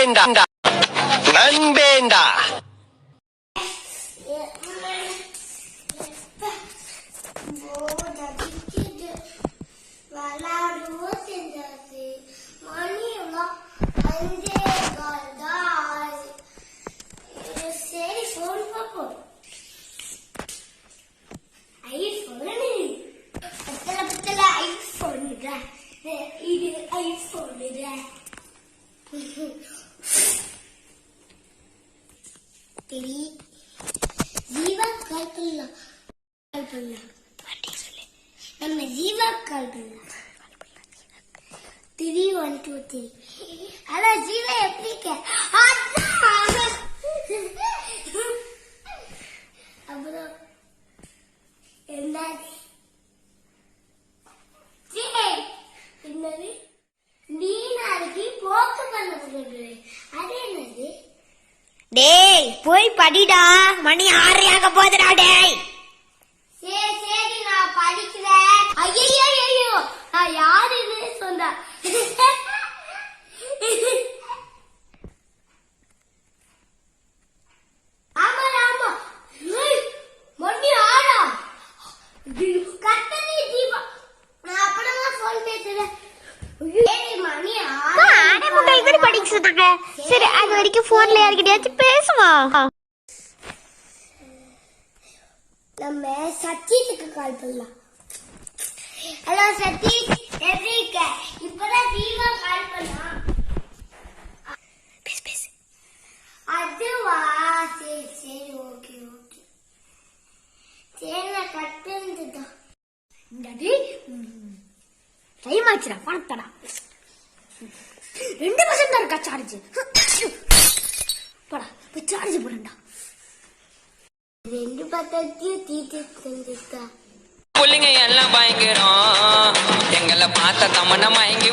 நண்பேண்டா. ஜீவா கால் பண்ணலாம். நம்ம ஜீவா கால் பண்ணலாம். 3 1 2 3. ஹலோ ஜீவா, எப்படி இருக்க? அப்புறம் என்னது என்னது நீ நாளைக்கு போக்கு பண்ண சொல்ற, அது என்னது? டேய் போய் படிடா, மணி 6 போகுதுடா. டேய் சரி சரி, நான் படிக்கிறேன். ஐயோ நான் யாருன்னு சொன்னா? ஆமா ஆமா, மணி 6. கட்டணி தீபா, நான் அப்புறமா போன் பேசுறேன். மணி 6 படிச்சுட்டு இருக்கேன். சரி, அது வரைக்கும் போன்ல யார்கிட்டயாச்சும் பேசுமா? நம்ம சத்தீஷுக்கு கால் பண்ணலாம். ஹலோ சத்தீஷ், எப்படி இருக்க? இப்பதான் தீபா கால் பண்ணா. பேசு. அதுவா, சரி சரி, ஓகே ஓகே. சரி, நான் கட்டுதான். டைம் ஆச்சுடா, பணத்தடா. 2% தான் இருக்கா சார்ஜ். போடா போய் சார்ஜ் போடா. 2 பக்கத்தையும் தீட்டு செஞ்சுட்டா. புள்ளிங்க எல்லாம் பயங்கரம், எங்களை பார்த்த தமன மயங்கி